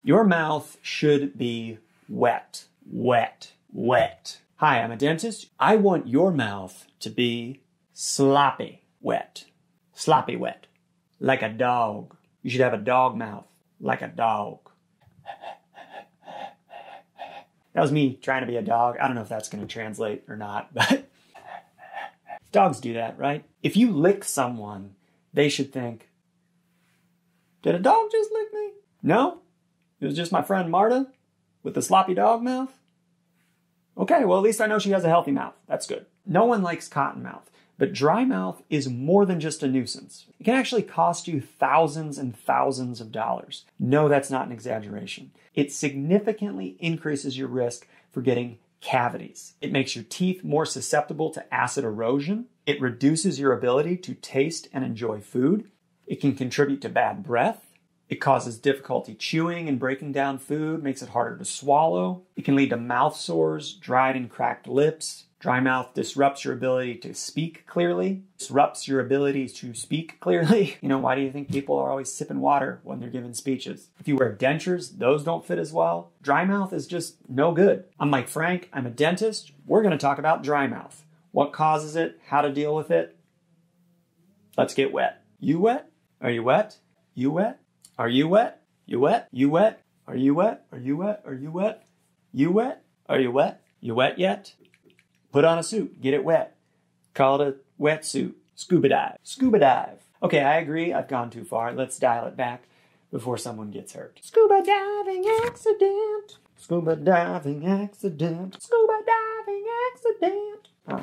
Your mouth should be wet, wet, wet. Hi, I'm a dentist. I want your mouth to be sloppy wet. Sloppy wet. Like a dog. You should have a dog mouth. Like a dog. That was me trying to be a dog. I don't know if that's going to translate or not, but dogs do that, right? If you lick someone, they should think, did a dog just lick me? No? It was just my friend Marta with the sloppy dog mouth? Okay, well, at least I know she has a healthy mouth. That's good. No one likes cotton mouth, but dry mouth is more than just a nuisance. It can actually cost you thousands and thousands of dollars. No, that's not an exaggeration. It significantly increases your risk for getting cavities. It makes your teeth more susceptible to acid erosion. It reduces your ability to taste and enjoy food. It can contribute to bad breath. It causes difficulty chewing and breaking down food, makes it harder to swallow. It can lead to mouth sores, dried and cracked lips. Dry mouth disrupts your ability to speak clearly. You know, why do you think people are always sipping water when they're giving speeches? If you wear dentures, those don't fit as well. Dry mouth is just no good. I'm Mike Frank. I'm a dentist. We're going to talk about dry mouth. What causes it? How to deal with it? Let's get wet. You wet? Are you wet? You wet? Are you wet? You wet? You wet? Are you wet? Are you wet? Are you wet? You wet? Are you wet? You wet yet? Put on a suit. Get it wet. Call it a wetsuit. Scuba dive. Scuba dive. Okay, I agree. I've gone too far. Let's dial it back before someone gets hurt. Scuba diving accident. Scuba diving accident. Scuba diving accident. Oh.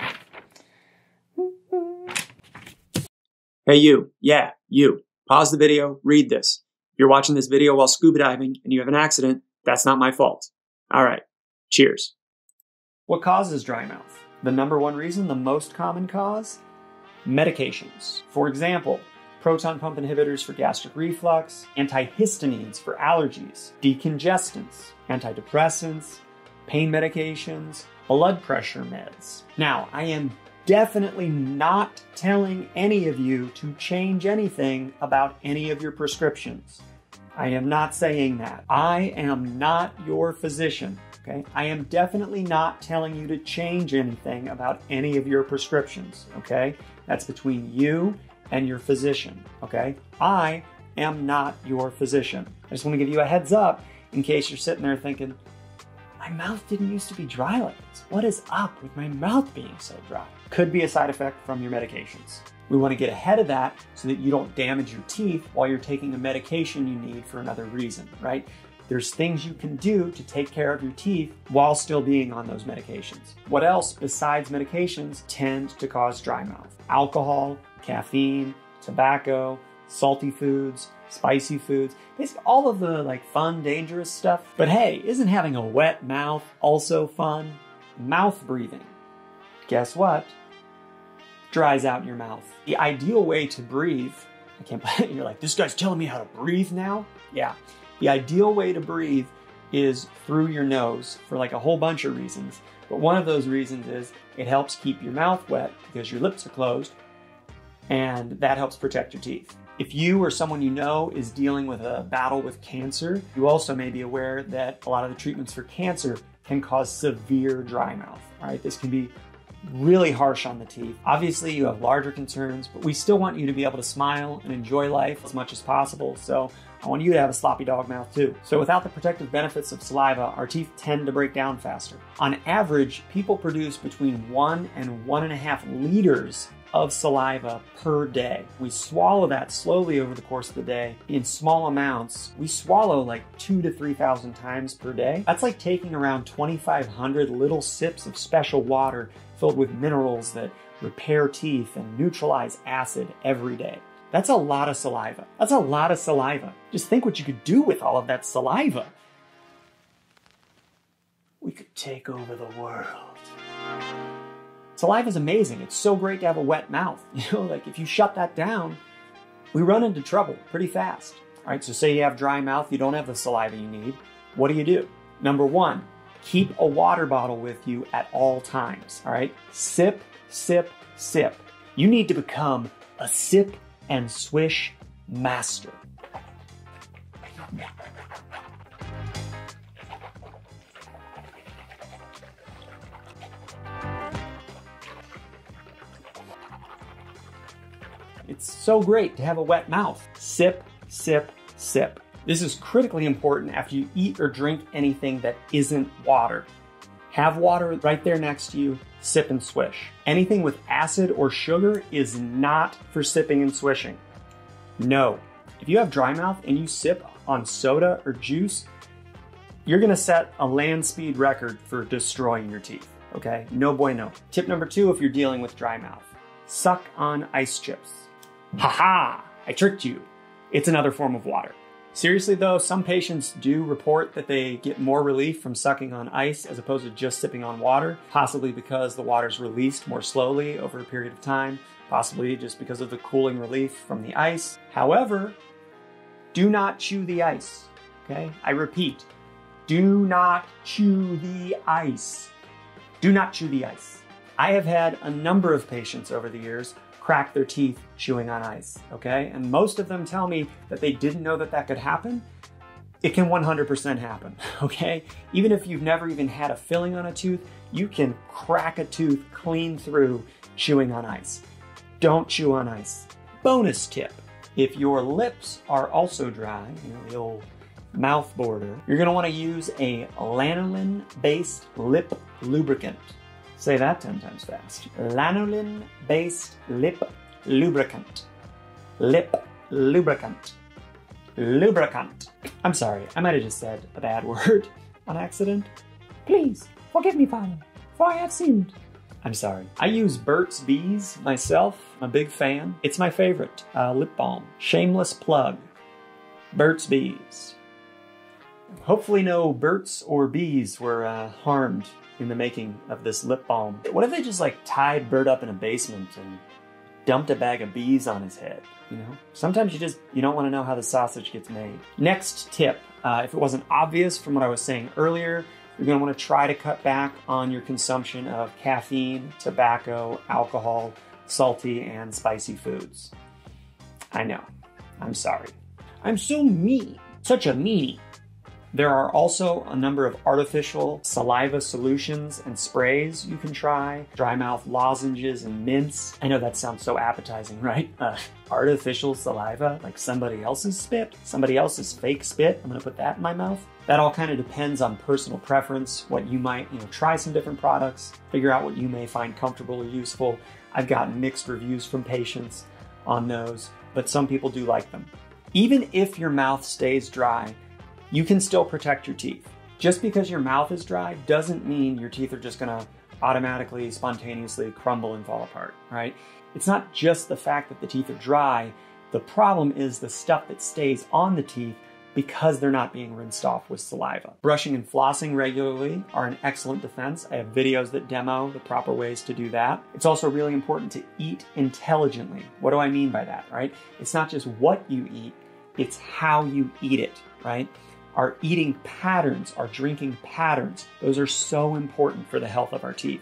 Hey, you. Yeah, you. Pause the video. Read this. If you're watching this video while scuba diving and you have an accident, that's not my fault. All right. Cheers. What causes dry mouth? The number one reason, the most common cause? Medications. For example, proton pump inhibitors for gastric reflux, antihistamines for allergies, decongestants, antidepressants, pain medications, blood pressure meds. Now, I am definitely not telling any of you to change anything about any of your prescriptions. I am not saying that. I am not your physician. Okay? I am definitely not telling you to change anything about any of your prescriptions, okay? That's between you and your physician, okay? I am not your physician. I just want to give you a heads up in case you're sitting there thinking, my mouth didn't used to be dry like this. What is up with my mouth being so dry? Could be a side effect from your medications. We want to get ahead of that so that you don't damage your teeth while you're taking a medication you need for another reason, right? There's things you can do to take care of your teeth while still being on those medications. What else besides medications tend to cause dry mouth? Alcohol, caffeine, tobacco, salty foods, spicy foods, basically all of the fun, dangerous stuff. But hey, isn't having a wet mouth also fun? Mouth breathing. Guess what? Dries out your mouth. The ideal way to breathe, you're like, this guy's telling me how to breathe now? Yeah. The ideal way to breathe is through your nose for a whole bunch of reasons. But one of those reasons is it helps keep your mouth wet because your lips are closed, and that helps protect your teeth. If you or someone you know is dealing with a battle with cancer, you also may be aware that a lot of the treatments for cancer can cause severe dry mouth. All right, this can be really harsh on the teeth. Obviously, you have larger concerns, but we still want you to be able to smile and enjoy life as much as possible. So I want you to have a sloppy dog mouth too. So without the protective benefits of saliva, our teeth tend to break down faster. On average, people produce between 1 and 1.5 liters of saliva per day. We swallow that slowly over the course of the day in small amounts. We swallow 2,000 to 3,000 times per day. That's like taking around 2,500 little sips of special water filled with minerals that repair teeth and neutralize acid every day. That's a lot of saliva. That's a lot of saliva. Just think what you could do with all of that saliva. We could take over the world. Saliva is amazing. It's so great to have a wet mouth. If you shut that down, we run into trouble pretty fast. All right, so say you have dry mouth, you don't have the saliva you need. What do? Number one, keep a water bottle with you at all times. All right, sip, sip, sip. You need to become a sip and swish master. It's so great to have a wet mouth. Sip, sip, sip. This is critically important after you eat or drink anything that isn't water. Have water right there next to you, sip and swish. Anything with acid or sugar is not for sipping and swishing. No. If you have dry mouth and you sip on soda or juice, you're gonna set a land speed record for destroying your teeth, okay? No bueno. Tip number 2, if you're dealing with dry mouth, suck on ice chips. Haha, I tricked you. It's another form of water. Seriously though, some patients do report that they get more relief from sucking on ice as opposed to just sipping on water, possibly because the water's released more slowly over a period of time, possibly just because of the cooling relief from the ice. However, do not chew the ice, okay? I repeat, do not chew the ice. Do not chew the ice. I have had a number of patients over the years crack their teeth chewing on ice, okay? And most of them tell me that they didn't know that that could happen. It can 100% happen, okay? Even if you've never even had a filling on a tooth, you can crack a tooth clean through chewing on ice. Don't chew on ice. Bonus tip, if your lips are also dry, you know, the old mouth border, you're gonna wanna use a lanolin-based lip lubricant. Say that 10 times fast. Lanolin-based lip lubricant. Lip lubricant. Lubricant. I'm sorry, I might have just said a bad word on accident. Please, forgive me, Father, for I have sinned. I'm sorry. I use Burt's Bees myself. I'm a big fan. It's my favorite lip balm. Shameless plug. Burt's Bees. Hopefully no birds or bees were harmed in the making of this lip balm. What if they just like tied Bert up in a basement and dumped a bag of bees on his head, you know? Sometimes you don't want to know how the sausage gets made. Next tip, if it wasn't obvious from what I was saying earlier, you're going to want to try to cut back on your consumption of caffeine, tobacco, alcohol, salty and spicy foods. I know, I'm sorry. I'm so mean, such a meanie. There are also a number of artificial saliva solutions and sprays you can try. Dry mouth lozenges and mints. I know that sounds so appetizing, right? Artificial saliva, like somebody else's spit, somebody else's fake spit. I'm gonna put that in my mouth. That all kind of depends on personal preference, what you might, try some different products, figure out what you may find comfortable or useful. I've gotten mixed reviews from patients on those, but some people do like them. Even if your mouth stays dry, you can still protect your teeth. Just because your mouth is dry doesn't mean your teeth are just gonna automatically, spontaneously crumble and fall apart, right? It's not just the fact that the teeth are dry. The problem is the stuff that stays on the teeth because they're not being rinsed off with saliva. Brushing and flossing regularly are an excellent defense. I have videos that demo the proper ways to do that. It's also really important to eat intelligently. What do I mean by that, right? It's not just what you eat, it's how you eat it, right? Our eating patterns, our drinking patterns, those are so important for the health of our teeth.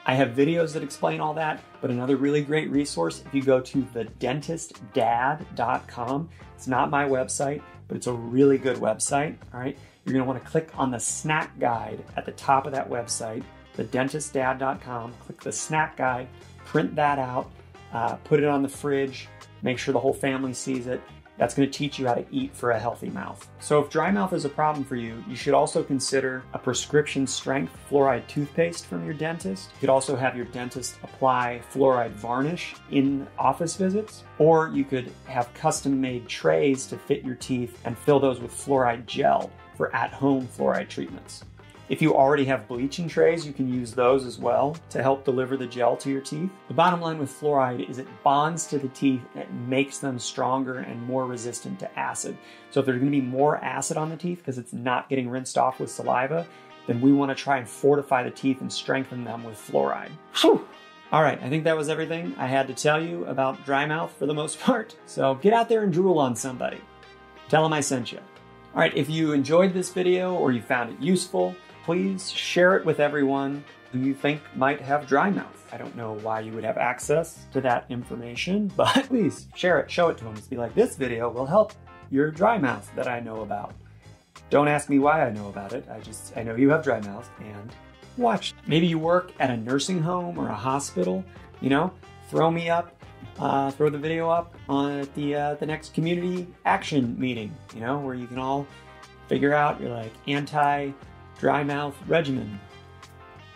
I have videos that explain all that, but another really great resource, if you go to thedentistdad.com, it's not my website, but it's a really good website, all right? You're gonna wanna click on the snack guide at the top of that website, thedentistdad.com, click the snack guide, print that out, put it on the fridge, make sure the whole family sees it. That's going to teach you how to eat for a healthy mouth. So if dry mouth is a problem for you, you should also consider a prescription strength fluoride toothpaste from your dentist. You could also have your dentist apply fluoride varnish in office visits, or you could have custom-made trays to fit your teeth and fill those with fluoride gel for at-home fluoride treatments. If you already have bleaching trays, you can use those as well to help deliver the gel to your teeth. The bottom line with fluoride is it bonds to the teeth and it makes them stronger and more resistant to acid. So if there's going to be more acid on the teeth because it's not getting rinsed off with saliva, then we want to try and fortify the teeth and strengthen them with fluoride. Whew. All right, I think that was everything I had to tell you about dry mouth for the most part. So get out there and drool on somebody. Tell them I sent you. All right, if you enjoyed this video or you found it useful, please share it with everyone who you think might have dry mouth. I don't know why you would have access to that information, but please share it, show it to them. Just be like, this video will help your dry mouth that I know about. Don't ask me why I know about it. I know you have dry mouth and watch. Maybe you work at a nursing home or a hospital, throw me up throw the video up on the next community action meeting, you know, where you can all figure out your like anti-dry mouth regimen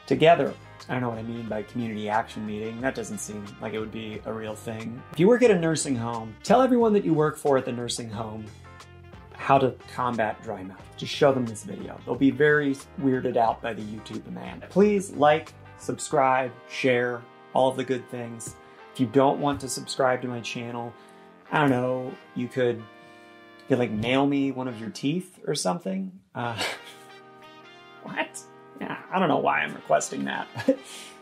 together. I don't know what I mean by community action meeting. That doesn't seem like it would be a real thing. If you work at a nursing home, tell everyone that you work for at the nursing home how to combat dry mouth. Just show them this video. They'll be very weirded out by the YouTube man. Please like, subscribe, share, all of the good things. If you don't want to subscribe to my channel, I don't know, you could like mail me one of your teeth or something. What? Yeah, I don't know why I'm requesting that.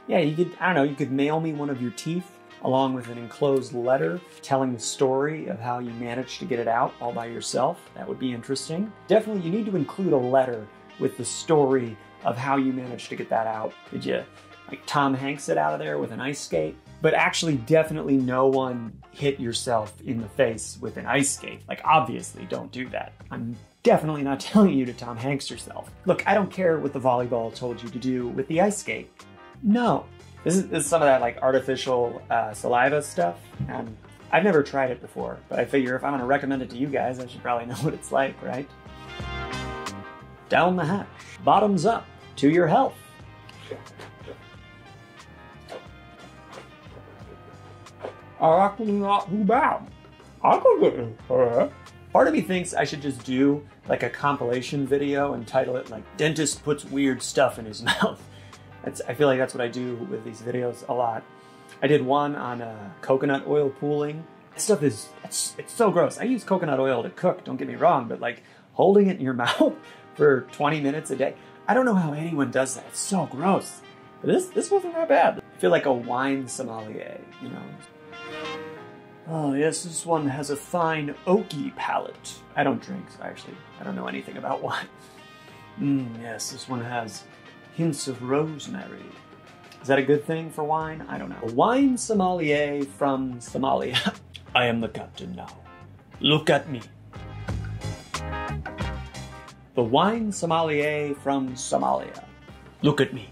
Yeah, you could, I don't know, you could mail me one of your teeth along with an enclosed letter telling the story of how you managed to get it out all by yourself. That would be interesting. Definitely, you need to include a letter with the story of how you managed to get that out. Did you, like, Tom Hanks it out of there with an ice skate? But actually, definitely no one hit yourself in the face with an ice skate. Like, obviously, don't do that. I'm definitely not telling you to Tom Hanks yourself. Look, I don't care what the volleyball told you to do with the ice skate. No. This is some of that like artificial saliva stuff, and I've never tried it before, but I figure if I'm gonna recommend it to you guys, I should probably know what it's like, right? Down the hatch, bottoms up, to your health. Actually not too bad. I could get it. Part of me thinks I should just do like a compilation video and title it like "Dentist Puts Weird Stuff in His Mouth." I feel like that's what I do with these videos a lot. I did one on coconut oil pooling. This stuff is, it's so gross. I use coconut oil to cook, don't get me wrong, but like holding it in your mouth for 20 minutes a day, I don't know how anyone does that. It's so gross. But this wasn't that bad. I feel like a wine sommelier, you know? Oh yes, this one has a fine oaky palate. I don't drink, so I don't know anything about wine. Yes, this one has hints of rosemary. Is that a good thing for wine? I don't know. A wine sommelier from Somalia. I am the captain now. Look at me. The wine sommelier from Somalia. Look at me.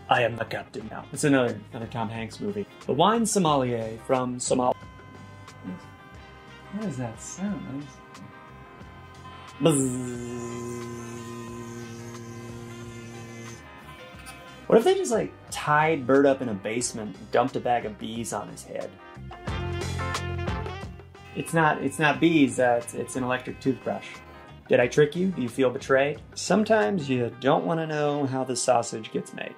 I am the captain now. It's another Tom Hanks movie. The wine sommelier from Somalia. What is that sound? What if they just like tied Bert up in a basement and dumped a bag of bees on his head? It's not bees, it's an electric toothbrush. Did I trick you? Do you feel betrayed? Sometimes you don't want to know how the sausage gets made.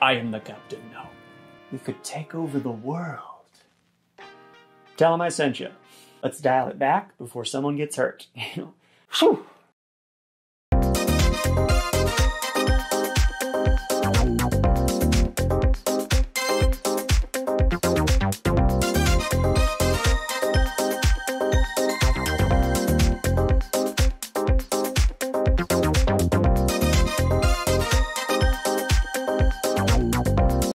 I am the captain now. We could take over the world. Tell him I sent you. Let's dial it back before someone gets hurt. Whew.